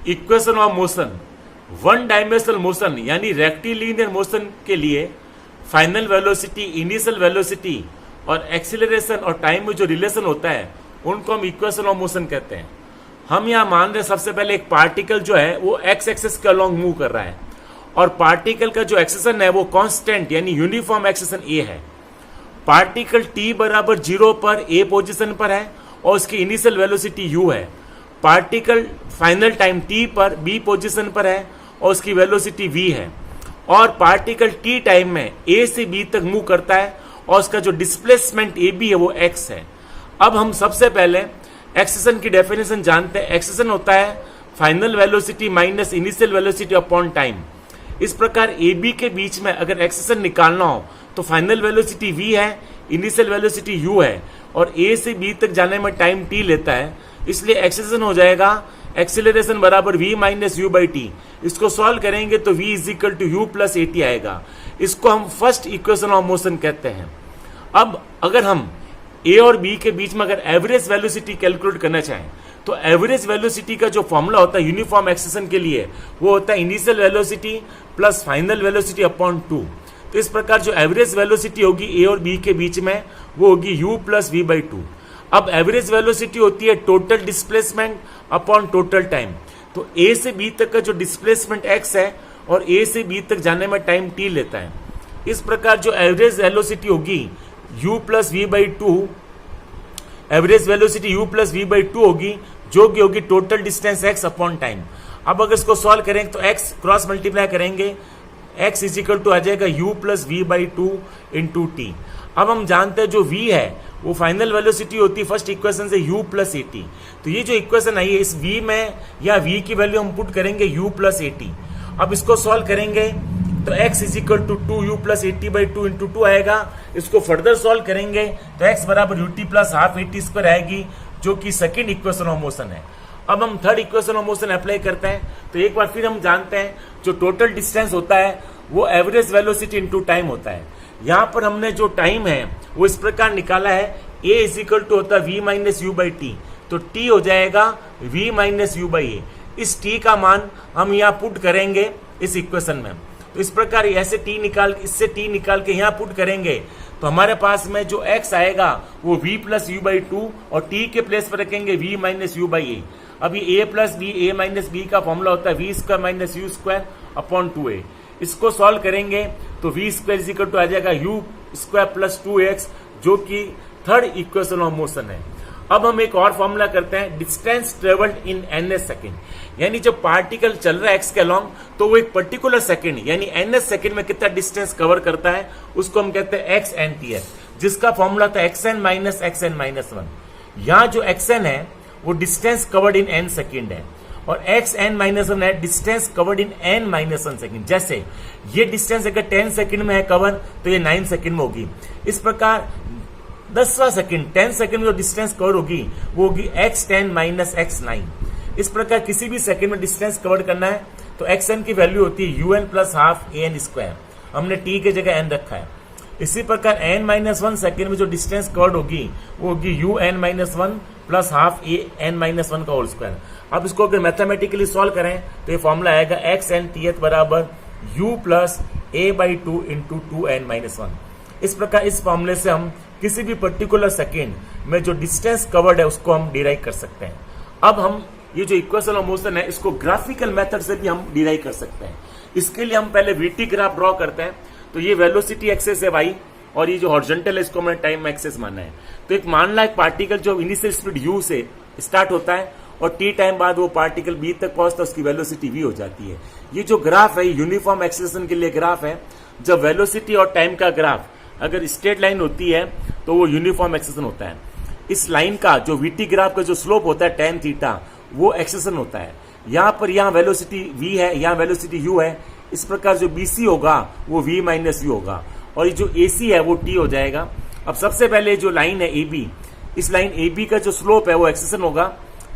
Equation of motion, one dimensional motion यानी rectilinear motion के लिए फाइनल वेलोसिटी, इनिशियल वेलोसिटी और एक्सीलरेशन और टाइम में जो रिलेशन होता है उनको हम इक्वेशन ऑफ मोशन कहते हैं। हम यहाँ मान रहे हैं सबसे पहले एक पार्टिकल जो है वो एक्स एक्सिस के अलॉन्ग मूव कर रहा है और पार्टिकल का जो एक्सेशन है वो कांस्टेंट यानी यूनिफॉर्म एक्सेशन ए है। पार्टिकल t बराबर 0 पर ए पोजीशन पर है और उसकी इनिशियल वेलोसिटी u है। पार्टिकल फाइनल टाइम t पर b पोजीशन पर है और उसकी वेलोसिटी v है। और पार्टिकल t टाइम में a से b तक मूव करता है और उसका जो डिस्प्लेसमेंट ab है वो x है। अब हम सबसे पहले एक्सेशन की डेफिनेशन जानते हैं। एक्सेशन होता है final velocity minus initial velocity upon time. इस प्रकार ए बी के बीच में अगर एक्सेशन निकालना हो तो फाइनल वेलोसिटी v है, इनिशियल वेलोसिटी u है और a से b तक जाने में टाइम t लेता है, इसलिए एक्सेशन हो जाएगा एक्सीलरेशन बराबर v minus u by t. इसको सॉल्व करेंगे तो v is equal to u plus a t आएगा। इसको हम फर्स्ट इक्वेशन ऑफ मोशन कहते हैं। अब अगर हम a और b के बीच में अगर एवरेज वेलोसिटी कैलकुलेट करना चाहें तो एवरेज वेलोसिटी का जो फॉर्मूला होता है यूनिफॉर्म एक्सेशन के लिए वो होता है initial velocity plus final velocity upon 2। तो इस प्रकार जो एवरेज वेलोसिटी होगी ए और बी के बीच में वो होगी u प्लस वी बाई 2। अब एवरेज वेलोसिटी होती है total displacement upon total time. तो ए से बी तक का जो डिस्प्लेसमेंट x है और ए से बी तक जाने में टाइम t लेता है। इस प्रकार जो एवरेज वेलोसिटी होगी u plus v by 2, average velocity u plus v by 2 होगी जो कि होगी total distance x upon time. अब अगर इसको सॉल्व करेंगे तो x क्रॉस मल्टीप्लाई करेंगे, x इज इक्वल टू आ जाएगा u plus v by 2 into t. अब हम जानते हैं जो v है वो फाइनल वेलोसिटी होती है फर्स्ट इक्वेशन से u प्लस ए टी। तो ये जो इक्वेशन आई है इस v में या v की वैल्यू हम पुट करेंगे u प्लस ए टी। अब इसको सॉल्व करेंगे तो x is equal to 2u plus a t by 2 into 2 आएगा। इसको फर्दर सॉल्व करेंगे तो x बराबर ut plus half A T square आएगी जो कि सेकेंड इक्वेशन ऑफ मोशन है। अब हम third equation of motion apply करते हैं तो एक बार फिर हम जानते हैं जो टोटल डिस्टेंस होता है वो एवरेज वेलोसिटी इंटू टाइम होता है। यहाँ पर हमने जो टाइम है वो इस प्रकार निकाला है, a इज इक्वल टू होता है v minus u by T. तो t हो जाएगा v माइनस यू बाई ए। इस t का मान हम यहाँ पुट करेंगे इस इक्वेशन में। तो इस प्रकार ऐसे इससे t निकाल के यहाँ पुट करेंगे तो हमारे पास में जो x आएगा वो v प्लस यू बाई 2 और t के प्लेस पर रखेंगे v minus u by a. अभी a plus b, a minus b का फॉर्मूला होता है v square minus u square upon 2a। इसको सॉल्व करेंगे तो v square is equal to आ जाएगा u स्क्वायर प्लस 2x जो कि थर्ड इक्वेशन ऑफ मोशन है। अब हम एक और फॉर्मूला करते हैं, distance travelled in ns second. यानी जब पार्टिकल चल रहा है x के अलॉन्ग तो वो एक पर्टिकुलर सेकेंड यानी ns सेकेंड में कितना डिस्टेंस कवर करता है उसको हम कहते हैं x एन टी है, जिसका फॉर्मूला था xn माइनस xn माइनस 1। यहाँ जो xn है वो distance covered in n second है और xn माइनस 1 है distance covered in n minus 1 second. जैसे ये डिस्टेंस अगर 10 सेकेंड में है कवर तो ये 9 सेकेंड में होगी। इस प्रकार 10वां सेकेंड 10 सेकेंड में जो डिस्टेंस कवर होगी वो होगी x10 माइनस x9। इस प्रकार किसी भी सेकेंड में डिस्टेंस कवर करना है तो xn की वैल्यू होती है un plus half an square. हमने t के जगह n रखा है। इसी प्रकार n माइनस 1 सेकेंड में जो डिस्टेंस कवर्ड होगी वो होगी un minus 1 plus half an minus 1 का होल स्क्वायर। अब इसको अगर मैथमेटिकली सॉल्व करें तो ये फॉर्मूला आएगा xn th बराबर u plus a by 2 into 2n minus 1। इस प्रकार इस फॉर्मूले से हम किसी भी पर्टिकुलर सेकेंड में जो डिस्टेंस कवर्ड है उसको हम डिराइव कर सकते हैं। अब हम ये जो इक्वेशन ऑफ मोशन है इसको ग्राफिकल मेथड से भी हम डिराइव कर सकते हैं। इसके लिए हम पहले वीटी ग्राफ ड्रॉ करते हैं। तो ये वेलोसिटी एक्सेस है y और ये जो हॉरिजॉन्टल है इसको हमने टाइम एक्सेस मानना है। तो एक मान ला एक पार्टिकल जो इनिशियल स्पीड u से स्टार्ट होता है और t टाइम बाद वो पार्टिकल b तक पहुंचता है, उसकी वेलोसिटी v हो जाती है। ये जो ग्राफ है यूनिफॉर्म एक्सेलेरेशन के लिए ग्राफ है। जब वेलोसिटी और टाइम का ग्राफ अगर स्ट्रेट लाइन होती है तो वो यूनिफॉर्म एक्सेलेरेशन होता है। इस लाइन का जो वीटी ग्राफ का जो स्लोप होता है tan थीटा वो एक्सेलेरेशन होता है। यहाँ पर यहाँ वेलोसिटी v है, यहाँ वेलोसिटी u है। इस प्रकार जो bc होगा वो v माइनस u होगा और ये जो ac है वो t हो जाएगा। अब सबसे पहले जो लाइन है ab, इस लाइन ab का जो स्लोप है वो एक्सेलेरेशन होगा।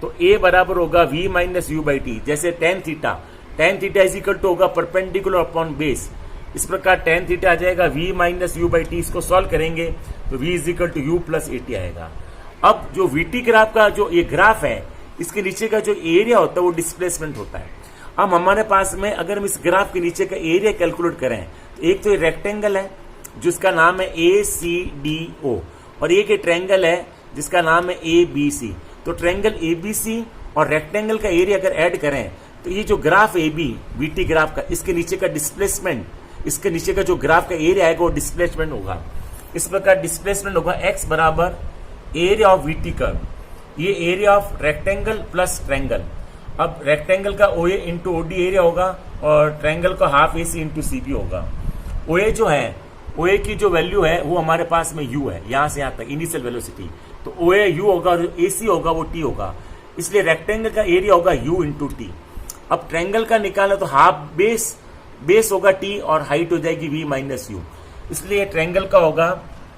तो a बराबर होगा v minus u by t. जैसे tan theta is equal to होगा परपेंडिकुलर अपॉन बेस। इस प्रकार tan थीटा आ जाएगा v minus u by t. इसको सॉल्व करेंगे तो v is equal to u plus a t आएगा। अब जो वीटी ग्राफ का जो ये ग्राफ है इसके नीचे का जो एरिया होता है वो डिस्प्लेसमेंट होता है। अब हमारे पास में अगर हम इस ग्राफ के नीचे का एरिया कैलकुलेट करें तो एक तो ये रेक्टेंगल है जिसका नाम है ACDO और एक ये ट्रायंगल है जिसका नाम है ABC। तो ट्रायंगल ABC और रेक्टेंगल का एरिया अगर ऐड करें तो ये जो ग्राफ BT ग्राफ का, इसके नीचे का डिस्प्लेसमेंट, इसके नीचे का जो ग्राफ का एरिया आएगा वो डिस्प्लेसमेंट होगा। इस प्रकार डिस्प्लेसमेंट होगा x बराबर एरिया ऑफ VT कर्व, ये area of rectangle plus triangle. अब रेक्टेंगल का OA इंटू OD एरिया होगा और ट्रायंगल का हाफ AC इंटू CB होगा। OA जो है, OA की जो वैल्यू है वो हमारे पास में U है, यहां से यहां तक इनिशियल वेलोसिटी, तो OA U होगा और जो AC होगा वो T होगा, इसलिए रेक्टेंगल का एरिया होगा U इंटू T। अब ट्रायंगल का निकाला तो हाफ बेस होगा T और हाइट हो जाएगी V माइनस U, इसलिए ट्रायंगल का होगा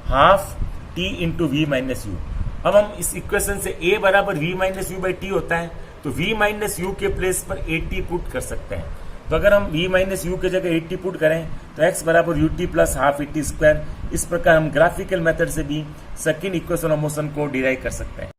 half T into V minus U। अब हम इस इक्वेशन से A बराबर V minus U by T होता है तो V माइनस U के प्लेस पर 80 पुट कर सकते हैं। तो अगर हम V माइनस U के जगह 80 पुट करें तो x बराबर UT plus half AT square. इस प्रकार हम ग्राफिकल मेथड से भी सेकंड इक्वेशन ऑफ मोशन को डिराइव कर सकते हैं।